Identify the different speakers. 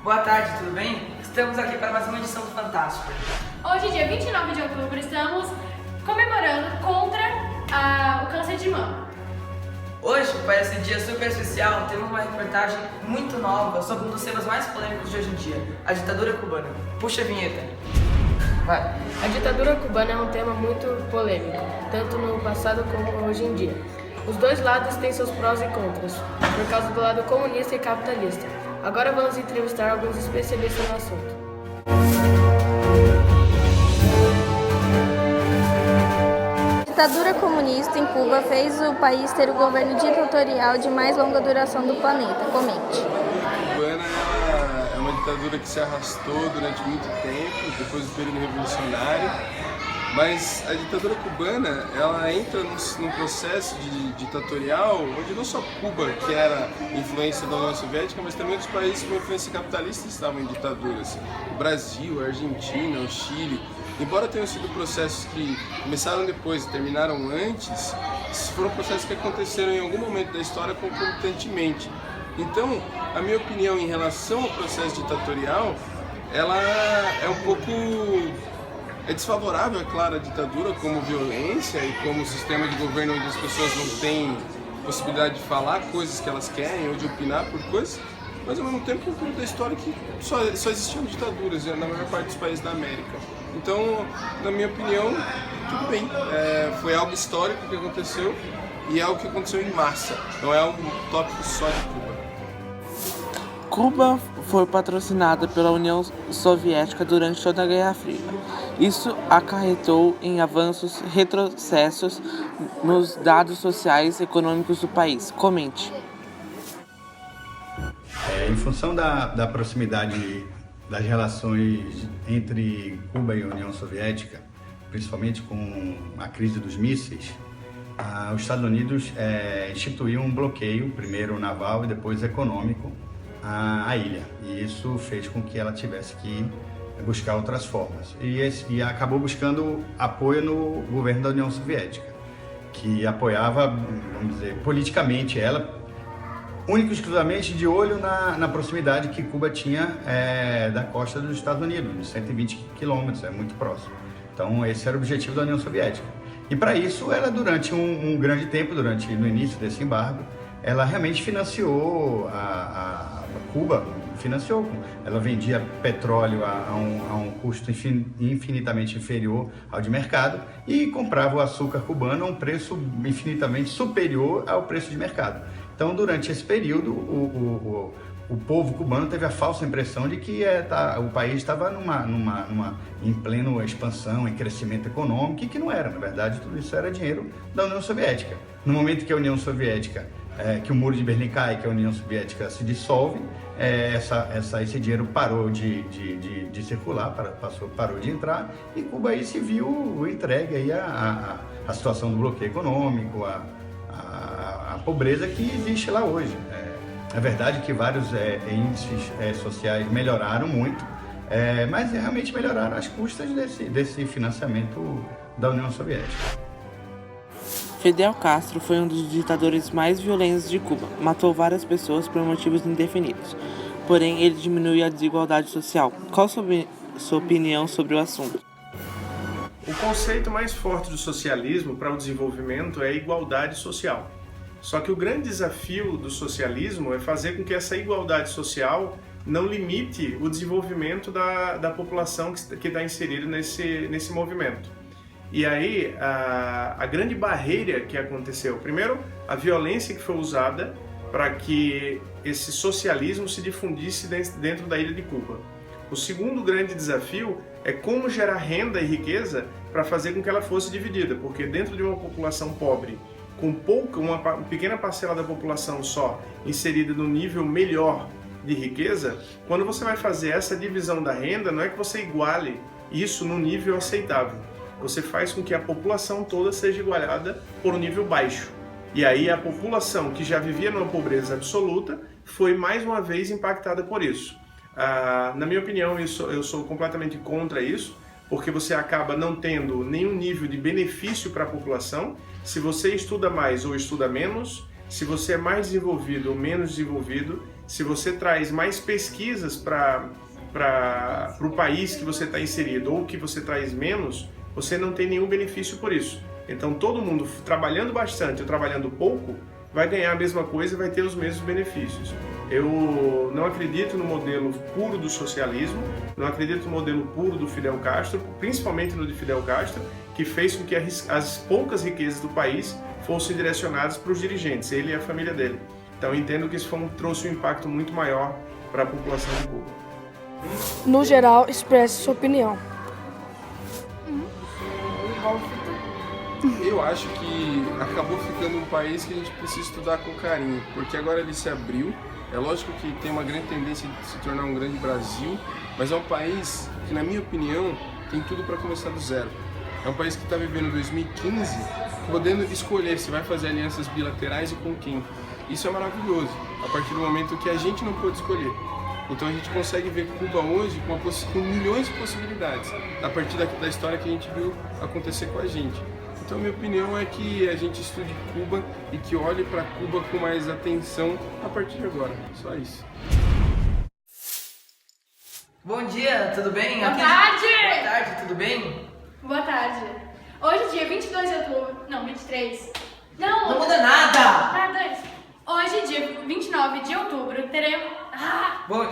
Speaker 1: Boa tarde, tudo bem? Estamos aqui para mais uma edição do Fantástico.
Speaker 2: Hoje, dia 29 de outubro, estamos comemorando contra o câncer de mama.
Speaker 1: Hoje, para esse dia super especial, temos uma reportagem muito nova sobre um dos temas mais polêmicos de hoje em dia, a ditadura cubana. Puxa a vinheta. Vai.
Speaker 3: A ditadura cubana é um tema muito polêmico, tanto no passado como hoje em dia. Os dois lados têm seus prós e contras, por causa do lado comunista e capitalista. Agora vamos entrevistar alguns especialistas no assunto.
Speaker 4: A ditadura comunista em Cuba fez o país ter o governo ditatorial de mais longa duração do planeta. Comente.
Speaker 5: A cubana é uma ditadura que se arrastou durante muito tempo, depois do período revolucionário, mas a ditadura cubana ela entra num processo ditatorial onde não só Cuba, que era influência da União Soviética, mas também outros países com influência capitalista estavam em ditaduras. O Brasil, a Argentina, o Chile. Embora tenham sido processos que começaram depois e terminaram antes, foram processos que aconteceram em algum momento da história concomitantemente. Então, a minha opinião em relação ao processo ditatorial, ela é um pouco desfavorável, é claro, à ditadura como violência e como sistema de governo onde as pessoas não têm possibilidade de falar coisas que elas querem ou de opinar por coisas, mas ao mesmo tempo é um pouco da história que só existiam ditaduras na maior parte dos países da América. Então, na minha opinião, tudo bem. Foi algo histórico que aconteceu e é algo que aconteceu em massa, não é um tópico só de Cuba.
Speaker 6: Cuba foi patrocinada pela União Soviética durante toda a Guerra Fria. Isso acarretou em avanços, retrocessos nos dados sociais e econômicos do país. Comente.
Speaker 7: Em função da proximidade das relações entre Cuba e a União Soviética, principalmente com a crise dos mísseis, os Estados Unidos instituiu um bloqueio, primeiro naval e depois econômico, à ilha. E isso fez com que ela tivesse que buscar outras formas. E acabou buscando apoio no governo da União Soviética, que apoiava, vamos dizer, politicamente ela, único e exclusivamente de olho na proximidade que Cuba tinha da costa dos Estados Unidos, 120 quilômetros, é muito próximo. Então esse era o objetivo da União Soviética. E para isso, ela durante um grande tempo, no início desse embargo, ela realmente financiou a Cuba, ela vendia petróleo a um custo infinitamente inferior ao de mercado e comprava o açúcar cubano a um preço infinitamente superior ao preço de mercado. Então, durante esse período, o povo cubano teve a falsa impressão de que o país estava em plena expansão, em crescimento econômico, e que não era. Na verdade, tudo isso era dinheiro da União Soviética. No momento que a União Soviética, que o Muro de Berlim cai, que a União Soviética se dissolve, esse dinheiro parou de circular, parou de entrar, e Cuba aí se viu entregue aí a situação do bloqueio econômico, a pobreza que existe lá hoje. É verdade que vários índices sociais melhoraram muito, mas realmente melhoraram às custas desse financiamento da União Soviética.
Speaker 6: Fidel Castro foi um dos ditadores mais violentos de Cuba. Matou várias pessoas por motivos indefinidos. Porém, ele diminuiu a desigualdade social. Qual sua opinião sobre o assunto?
Speaker 8: O conceito mais forte do socialismo para o desenvolvimento é a igualdade social. Só que o grande desafio do socialismo é fazer com que essa igualdade social não limite o desenvolvimento da população que está inserida nesse movimento. E aí, a grande barreira que aconteceu, primeiro, a violência que foi usada para que esse socialismo se difundisse dentro da ilha de Cuba. O segundo grande desafio é como gerar renda e riqueza para fazer com que ela fosse dividida, porque dentro de uma população pobre, com uma pequena parcela da população só inserida no nível melhor de riqueza, quando você vai fazer essa divisão da renda, não é que você iguale isso no nível aceitável. Você faz com que a população toda seja igualada por um nível baixo. E aí a população que já vivia numa pobreza absoluta foi mais uma vez impactada por isso. Na minha opinião, eu sou completamente contra isso, porque você acaba não tendo nenhum nível de benefício para a população. Se você estuda mais ou estuda menos, se você é mais desenvolvido ou menos desenvolvido, se você traz mais pesquisas para o país que você está inserido ou que você traz menos, você não tem nenhum benefício por isso. Então todo mundo trabalhando bastante ou trabalhando pouco vai ganhar a mesma coisa e vai ter os mesmos benefícios. Eu não acredito no modelo puro do socialismo, não acredito no modelo puro do Fidel Castro, principalmente no de Fidel Castro, que fez com que as poucas riquezas do país fossem direcionadas para os dirigentes, ele e a família dele. Então eu entendo que isso trouxe um impacto muito maior para a população de Cuba.
Speaker 9: No geral, expresse sua opinião.
Speaker 5: Eu acho que acabou ficando um país que a gente precisa estudar com carinho, porque agora ele se abriu. É lógico que tem uma grande tendência de se tornar um grande Brasil, mas é um país que, na minha opinião, tem tudo para começar do zero. É um país que está vivendo 2015, podendo escolher se vai fazer alianças bilaterais e com quem. Isso é maravilhoso, a partir do momento que a gente não pôde escolher. Então a gente consegue ver Cuba hoje com milhões de possibilidades, a partir da história que a gente viu acontecer com a gente. Então minha opinião é que a gente estude Cuba e que olhe para Cuba com mais atenção a partir de agora. Só isso.
Speaker 1: Bom dia, tudo bem?
Speaker 2: Boa tarde!
Speaker 1: Boa tarde, tudo bem?
Speaker 2: Boa tarde. Hoje, dia 22 de outubro... Não, 23. Não!
Speaker 1: Não muda nada!
Speaker 2: Tá, Hoje, dia 29 de outubro, teremos...
Speaker 1: Bom,